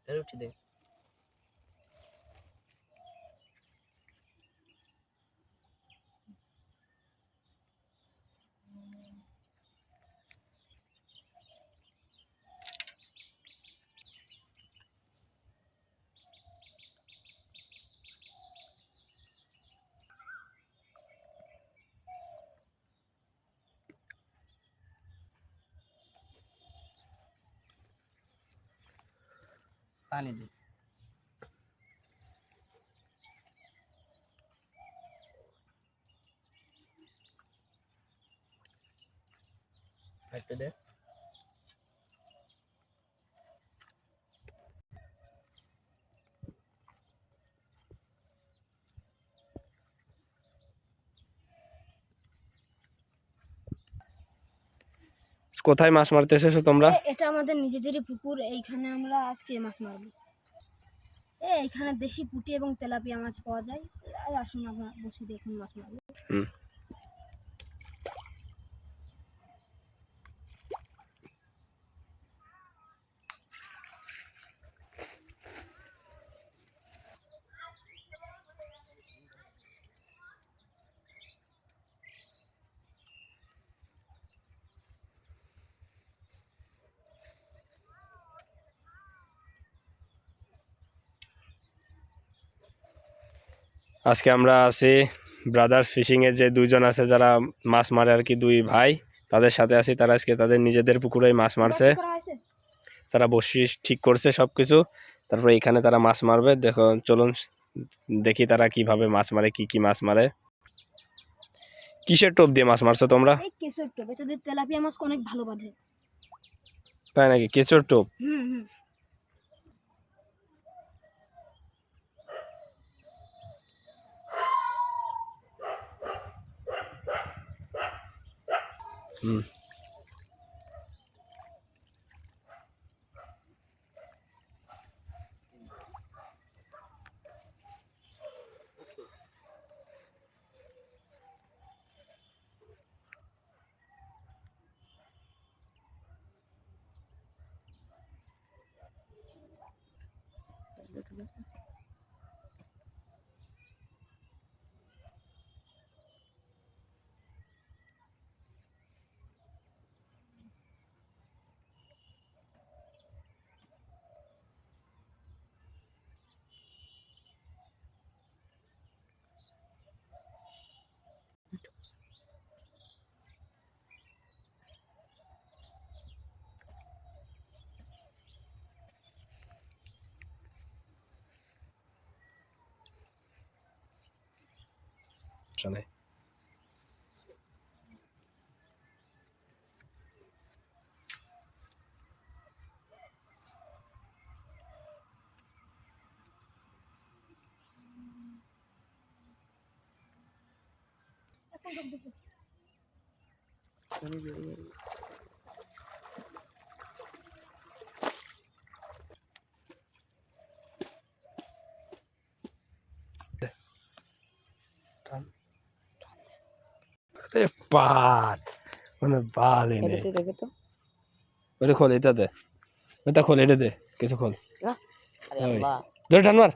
রুটি দে। পানি দে। একটু দে। কোথায় মাছ মারতে এসেছো তোমরা? এটা আমাদের নিজেদেরই পুকুর, এইখানে আমরা আজকে মাছ মারবো। এইখানে দেশি পুঁটি এবং তেলাপিয়া মাছ পাওয়া যায়। আসুন আমরা বসে দেখুন মাছ মারবো। আজকে আমরা আছি ব্রাদার্স ফিশিং এর যে দুইজন আছে যারা মাছ মারে আর কি, দুই ভাই, তাদের সাথে আছি। তারা আজকে তাদের নিজেদের পুকুরেই মাছ মারছে। তারা বসি ঠিক করছে সবকিছু, তারপরে এখানে তারা মাছ মারবে। দেখো, চলুন দেখি তারা কিভাবে মাছ মারে, কি কি মাছ মারে। কিসের টোপ দিয়ে মাছ মারছো তোমরা? এই কেশর টোপ, এটা দিয়ে তেলাপিয়া মাছ অনেক ভালো বাঁধে। তাই নাকি? কেঁচোর টোপ? হুম হুম। হুম। নেই। আরে পাট মানে বালি নেই। দেখে তো। ওটা খোল, এটা দে, এটা খোল, এটা দে, কিছু খোল। আরে আল্লাহ। ধরে টান মার।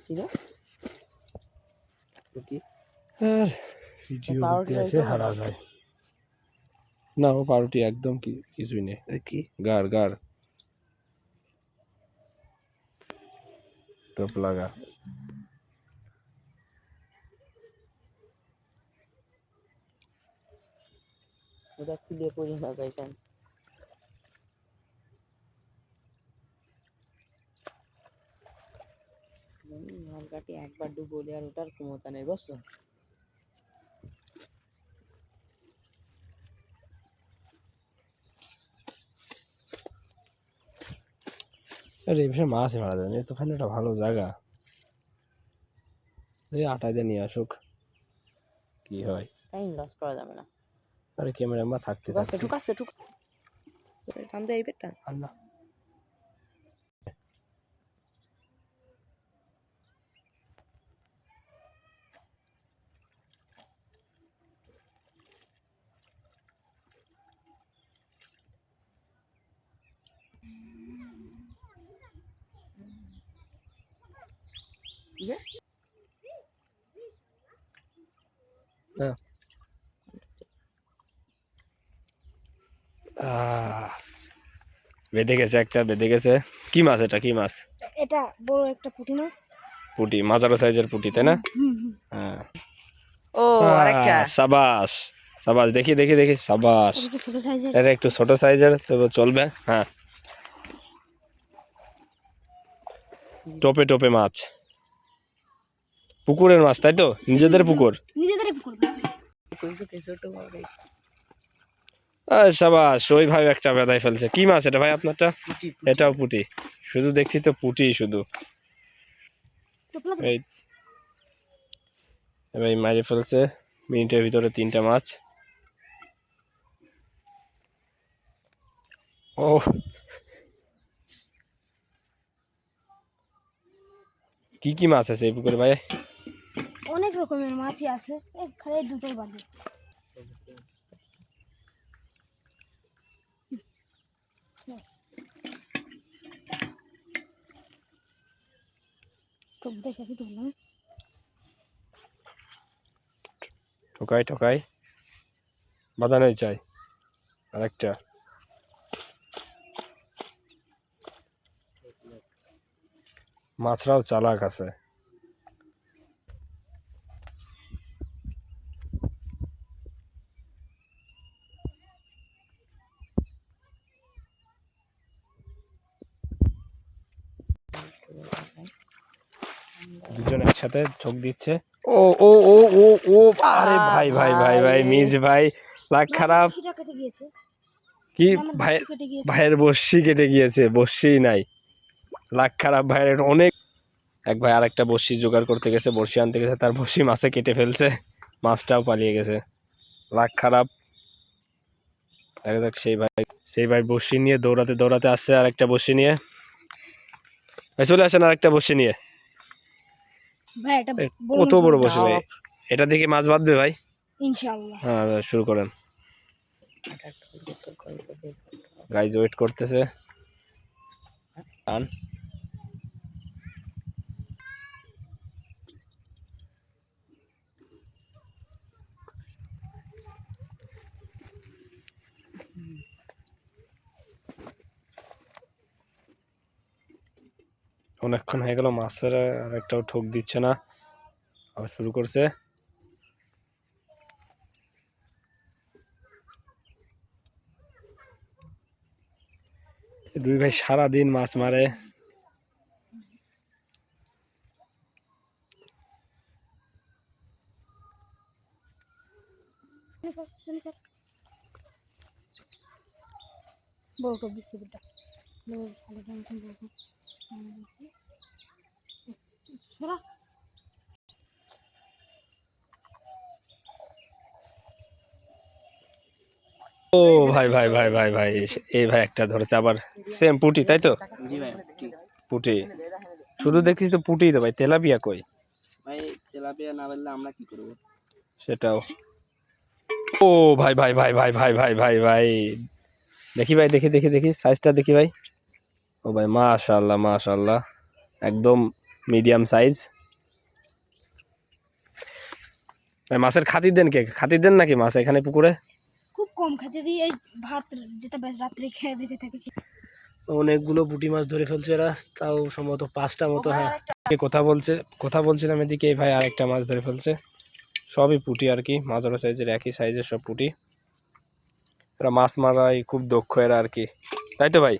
কি রে? কি? আর ভিডিও করতে এসে হারা যায় না। ও পাউরুটি একদম কিছুই নেই। কি? গার গার টোপ লাগা। ওটা কি দিয়ে পর্যন্ত যায় কেন? নলকাটি একবার ডুবলে আর ওটার ক্ষমতা নেই, বুঝছো? আরে এই বিষয়ে মাছই মারা যায় না। তো ওখানে একটা ভালো জায়গা, এই আটা দিয়ে নিয়ে আসুক, কি হয়। টাইম লস করা যাবে না। আরে ক্যামেরা আমরা থাকতে থাকতে ঠুকাচ্ছে টান দে এই পেটটা। আল্লাহ। হ্যাঁ। বেঁধে গেছে, একটা বেঁধে গেছে। কি মাছ এটা, কি মাছ? এটা বড় একটা পুঁটি মাছ। পুঁটি, মাঝারো সাইজের পুঁটি, তাই না? হুম হুম। হ্যাঁ। ও আরেকটা। সাবাস সাবাস, দেখি দেখি দেখি, সাবাস। এটা একটু ছোট সাইজের। এটা একটু ছোট সাইজের, তবে চলবে। হ্যাঁ, টোপে টোপে মাছ, পুকুরের মাছ, তাই তো? নিজেদের পুকুর? নিজেদেরই পুকুর। ছোট বড় সাবাস, ওই ভাই একটা বেদায় ফেলছে। কি মাছ এটা ভাই আপনারটা? পুঁটি। এটাও পুঁটি, শুধু দেখছি তো পুঁটি শুধু। এই এবার মারি ফেলছে মিনিটের ভিতরে 3টা মাছ। ও, কি কি মাছ আছে এই পুকুরে ভাই? অনেক রকমের মাছই আছে, খালি দুটোই বাদে। ঠোকাই ঠোকাই বাঁধানোই চাই। আরেকটা, মাছরাও চালাক আছে। দুজন একসাথে ঝোঁক দিচ্ছে। ও ও ও ও ও, আরে ভাই ভাই ভাই ভাই, মিজ ভাই লাগ খারাপ। কেটে গিয়েছে। কি আমার ভাই? বড়শি কেটে গিয়েছে। ভাইয়ের বড়শি কেটে গিয়েছে, বড়শি নাই, লাগ খারাপ ভাইয়ের। এটা অনেক। এক ভাই আরেকটা বড়শি জোগাড় করতে গেছে, বড়শি আনতে গেছে, তার বড়শি মাছে কেটে ফেলছে, মাছটাও পালিয়ে গেছে, লাগ খারাপ। দেখা যাক, সেই ভাই বড়শি নিয়ে দৌড়াতে দৌড়াতে আসছে, আরেকটা বড়শি নিয়ে। ভাই চলে আসেন আরেকটা বড়শি নিয়ে। ভাই এটা কত বড় বড়শি ভাই, এটা দেখে মাছ বাঁধবে ভাই ইনশাআল্লাহ। হ্যাঁ, শুরু করেন। গাইজ ওয়েট করতেছে। অনেকক্ষণ হয়ে গেল, মাছের আর একটাও ঠোক দিচ্ছে না, আবার শুরু করছে। দুই ভাই সারাদিন মাছ মারে। বড় টোপ দিচ্ছি বেটা। ও ভাই ভাই ভাই ভাই ভাই, এই ভাই একটা ধরেছে আবার, সেম পুঁটি, তাই তো? জি ভাই পুঁটি, শুধু দেখছিস তো পুঁটি তো ভাই, তেলাপিয়া কই? ভাই তেলাপিয়া না বললে আমরা কি করব? সেটাও। ও ভাই ভাই ভাই ভাই ভাই ভাই ভাই ভাই, দেখি ভাই, দেখি দেখি দেখি সাইজটা দেখি ভাই। ও ভাই মাশাআল্লাহ মাশাআল্লাহ, একদম মিডিয়াম সাইজ। ভাই মাছের খাতির দেন কে? খাতির দেন নাকি মাছ এখানে পুকুরে? খুব কম খেতে দিই, এই ভাত যেটা রাত্রে খেয়ে বেঁচে থাকেছি। অনেকগুলো পুঁটি মাছ ধরে ফেলছে এরা, তাও সম্ভবত 5টা মতো। হ্যাঁ, কথা বলছিলাম এদিকে, এই ভাই আরেকটা মাছ ধরে ফেলছে। সবই পুঁটি আর কি, মাঝারো সাইজের, একই সাইজের সব পুঁটি। এরা মাছ মারাই খুব দক্ষ এরা আর কি, তাই তো ভাই?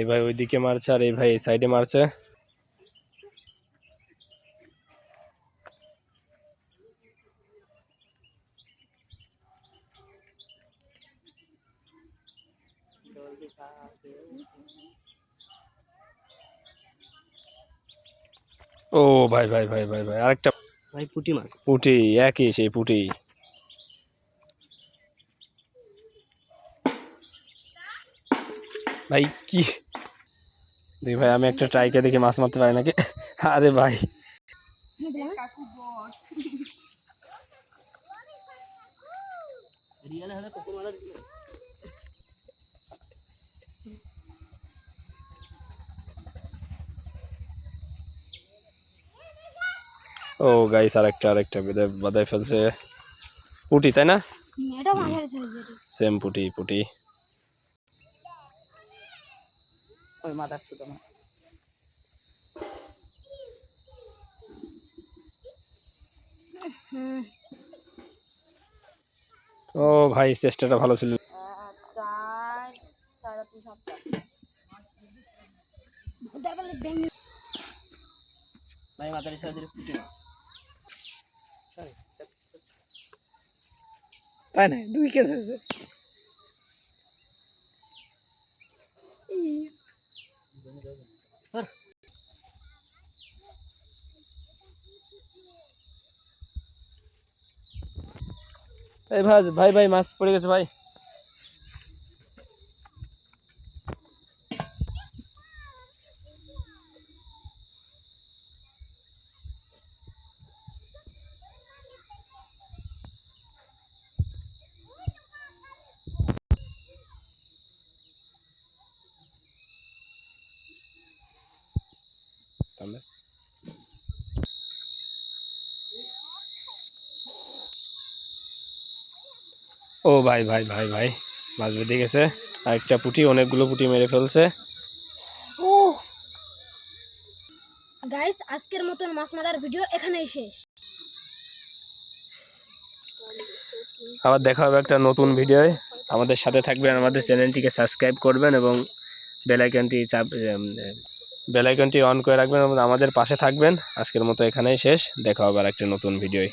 এই ভাই ওইদিকে মারছে, আর এই ভাই এই সাইডে মারছে। ও ভাই ভাই ভাই ভাই ভাই, আরেকটা ভাই পুঁটি মাছ। পুঁটি, একই সেই পুঁটি। ভাই কি দুই ভাই, আমি একটা ট্রাইকে দেখি মাছ মারতে পারি নাকি। আরে ভাই ও গাইস, আরেকটা বাদায় ফেলছে পুটি, তাই না? এটা মাঝারি সাইজের। সেম পুটি। ওই মাথার সুতো না। হুম, ও ভাই চেষ্টাটা ভালো ছিল। তারপরে ভেঙে ভাই মাথার সাইজের পুঁটি মাছ। তাই না, 2 কেজি আছে। এই ভাই মাছ পড়ে গেছে ভাই। তাহলে ও ভাই মাছ বেঁধে গেছে। আরেকটা পুঁটি, অনেকগুলো পুঁটি মেরে ফেলছে। ও গাইস, আজকের মতন মাছ মারার ভিডিও এখানেই শেষ। আবার দেখা হবে একটা নতুন ভিডিওয়। আমাদের সাথে থাকবেন, আমাদের চ্যানেলটিকে সাবস্ক্রাইব করবেন এবং বেল আইকনটি অন করে রাখবেন এবং আমাদের পাশে থাকবেন। আজকের মতো এখানেই শেষ, দেখা হবে আর একটা নতুন ভিডিওয়।